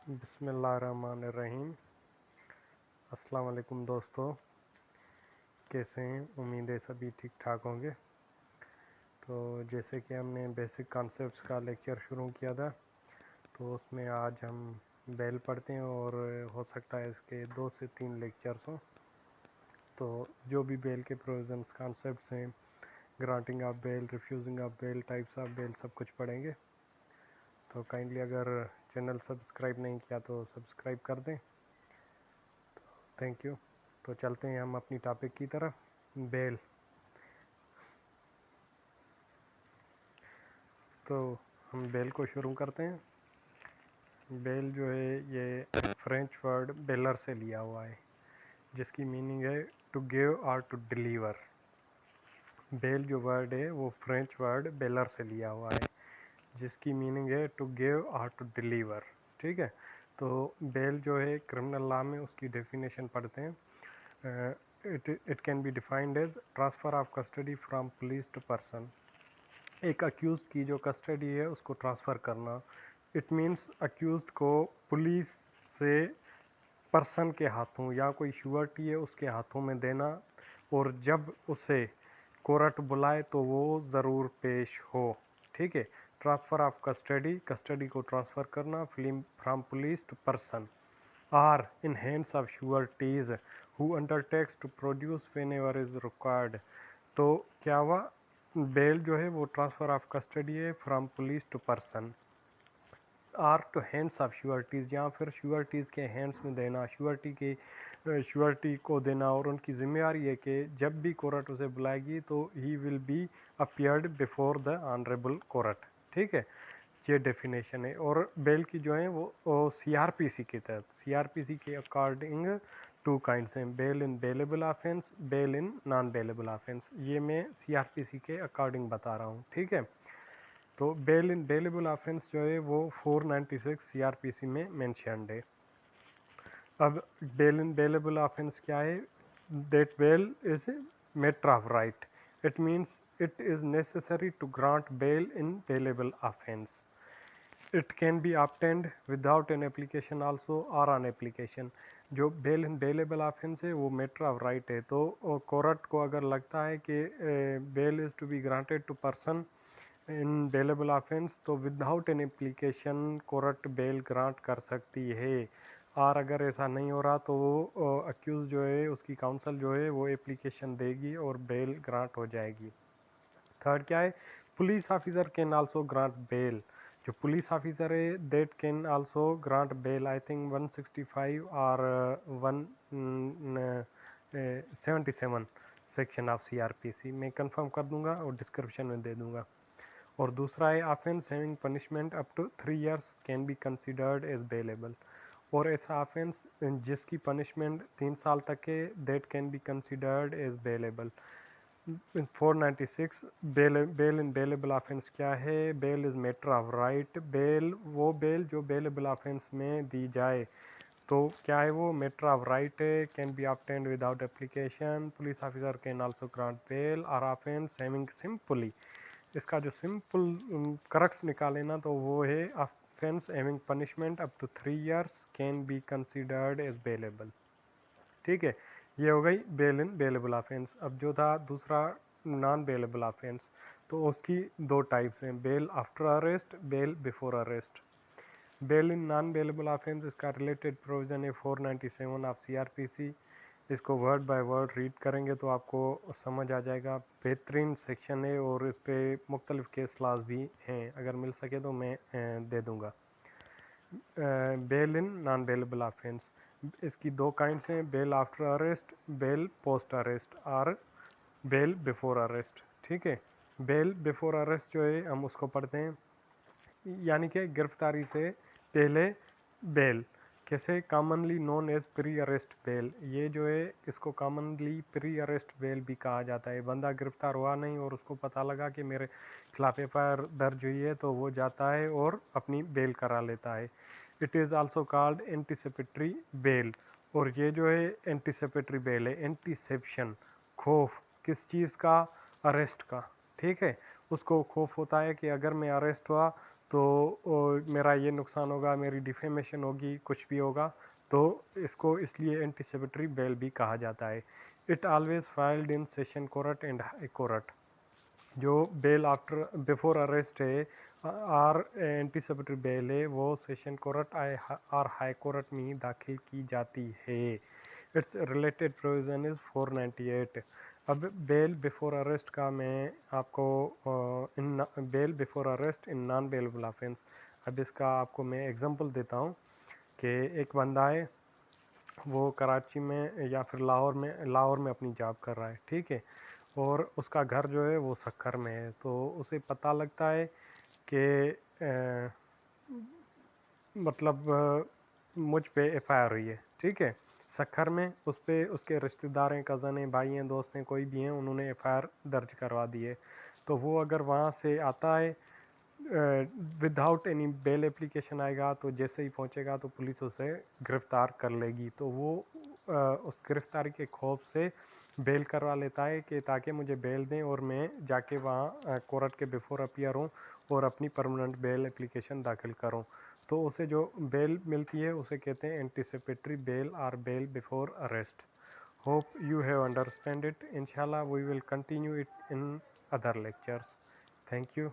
बिस्मिल्लाहिर्रहमानिर्रहीम। अस्सलाम वालेकुम दोस्तों, कैसे हैं? उम्मीद है सभी ठीक ठाक होंगे। तो जैसे कि हमने बेसिक कॉन्सेप्ट्स का लेक्चर शुरू किया था, तो उसमें आज हम बेल पढ़ते हैं और हो सकता है इसके 2 से 3 लेक्चर्स हों। तो जो भी बेल के प्रोविजंस कॉन्सेप्ट्स हैं, granting of bail, refusing of bail, types of bail, सब कुछ पढ़ेंगे। तो काइंडली अगर चैनल सब्सक्राइब नहीं किया तो सब्सक्राइब कर दें। Thank you. तो चलते हैं हम अपनी टॉपिक की तरफ। बेल। तो हम बेल को शुरू करते हैं। बेल जो है ये फ्रेंच वर्ड बेलर से लिया हुआ है, जिसकी मीनिंग है टू गिव और टू डिलीवर। बेल जो वर्ड है वो फ्रेंच वर्ड बेलर से लिया हुआ है, जिसकी मीनिंग है टू गिव और टू डिलीवर। ठीक है। तो बेल जो है क्रिमिनल लॉ में उसकी डेफिनेशन पढ़ते हैं। It can be defined as transfer of custody from police to person. एक अक्यूज़ की जो कस्टडी है उसको ट्रांसफ़र करना। इट मीन्स अक्यूज़ड को पुलिस से पर्सन के हाथों या कोई श्योरिटी है उसके हाथों में देना, और जब उसे कोर्ट बुलाए तो वो ज़रूर पेश हो। ठीक है। ट्रांसफ़र ऑफ कस्टडी, कस्टडी को ट्रांसफ़र करना from police to person or in hands of sureties who undertakes to produce whenever is required. तो क्या हुआ, बेल जो है वो ट्रांसफ़र ऑफ कस्टडी है from police to person or to hands of sureties, या फिर श्योरिटीज़ के हैंड्स में देना, श्योरिटी को देना, और उनकी जिम्मेदारी है कि जब भी कोर्ट उसे बुलाएगी तो he will be appeared before the honourable court. ठीक है। ये डेफिनेशन है। और बेल की जो है वो सीआरपीसी के तहत, सीआरपीसी के अकॉर्डिंग 2 काइंड्स हैं, bail in bailable offence, bail in non bailable offence. ये मैं सीआरपीसी के अकॉर्डिंग बता रहा हूँ। ठीक है। तो बेल इन बेलेबल ऑफेंस जो है वो 496 सीआरपीसी में मेंशन्ड है। अब बेल इन बेलेबल ऑफेंस क्या है? That bail is matter of right. It means it is necessary to grant bail in bailable offence. It can be obtained without an application also और on application. जो bail in bailable offence है वो matter of right है। तो court को अगर लगता है कि bail is to be granted to person in bailable offence, तो without an application court bail grant कर सकती है। और अगर ऐसा नहीं हो रहा तो वो अक्यूज़ जो है उसकी काउंसिल जो है वो एप्लीकेशन देगी और बेल ग्रांट हो जाएगी। थर्ड क्या है? Police officer can also grant bell. जो पुलिस ऑफिसर है that can also grant bell. I think 165 और 177 सेक्शन ऑफ सीआरपीसी। मैं कंफर्म कर दूंगा और डिस्क्रिप्शन में दे दूंगा। और दूसरा है offence having punishment up to 3 years can be considered as bailable. और ऐसा ऑफेंस जिसकी पनिशमेंट 3 साल तक है that can be considered as bailable. 496 bail in bailable offence क्या है? Bail is matter of right. Bail वो बेल जो बेलेबल ऑफेंस में दी जाए तो क्या है वो मैटर ऑफ राइट है, can be obtained without application. Police officer can also grant bell और ऑफेंस हैविंग सिंपली। इसका जो सिंपल करक्स निकाले ना तो वो है offence having punishment up to 3 years can be considered as bailable. ठीक है। ये हो गई बेल इन बेलेबल ऑफेंस। अब जो था दूसरा नॉन बेलेबल ऑफेंस, तो उसकी 2 टाइप्स हैं, bail after arrest, bail before arrest. Bail in non bailable offence, इसका रिलेटेड प्रोविज़न है 497 ऑफ सीआरपीसी। इसको वर्ड बाय वर्ड रीड करेंगे तो आपको समझ आ जाएगा। बेहतरीन सेक्शन है और इस पर मुख्तलिफ केस लॉज भी हैं, अगर मिल सके तो मैं दे दूँगा। Bail in non bailable offence, इसकी 2 काइंड्स हैं, bail after arrest, bail post arrest और बेल बिफोर अरेस्ट। ठीक है। बेल बिफोर अरेस्ट जो है हम उसको पढ़ते हैं, यानी कि गिरफ्तारी से पहले बेल, कैसे commonly known as pre arrest bail. ये जो है इसको कॉमनली प्री अरेस्ट बेल भी कहा जाता है। बंदा गिरफ्तार हुआ नहीं और उसको पता लगा कि मेरे खिलाफ एफआईआर दर्ज हुई है तो वो जाता है और अपनी बेल करा लेता है। It is also called anticipatory bail. और ये जो है एंटीसिपेटरी बेल है। एंटीसेप्शन, खौफ किस चीज़ का? अरेस्ट का। ठीक है। उसको खौफ होता है कि अगर मैं अरेस्ट हुआ तो मेरा ये नुकसान होगा, मेरी डिफेमेशन होगी, कुछ भी होगा, तो इसको इसलिए एंटीसिपेटरी बेल भी कहा जाता है। It always filed in session court and high court. जो बेल आफ्टर बिफोर अरेस्ट है और एंटीसिपेटरी बेल है, वो सेशन कोर्ट और हाई कोर्ट में ही दाखिल की जाती है। It's related provision is 498। अब बेल बिफोर अरेस्ट का मैं आपको in bail before arrest in non bailable offence, अब इसका आपको मैं एग्जांपल देता हूँ कि एक बंदा है, वो कराची में या फिर लाहौर में अपनी जॉब कर रहा है, ठीक है, और उसका घर जो है वो सक्खर में है। तो उसे पता लगता है कि मतलब मुझ पे एफआईआर हुई है, ठीक है, सक्खर में। उस पर उसके रिश्तेदार हैं, कज़न हैं, भाई हैं, दोस्त हैं, कोई भी हैं, उन्होंने एफआईआर दर्ज करवा दी है। तो वो अगर वहाँ से आता है विदाउट एनी बेल एप्लीकेशन आएगा, तो जैसे ही पहुँचेगा तो पुलिस उसे गिरफ़्तार कर लेगी। तो वो उस गिरफ़्तारी के खौफ से बेल करवा लेता है कि ताकि मुझे बेल दें और मैं जाके वहाँ कोर्ट के बिफोर अपीयर हूँ और अपनी परमानेंट बेल एप्लीकेशन दाखिल करूँ। तो उसे जो बेल मिलती है उसे कहते हैं एंटीसिपेटरी बेल और bail before arrest. Hope you have understand it. Inshallah we will continue it in other lectures. Thank you.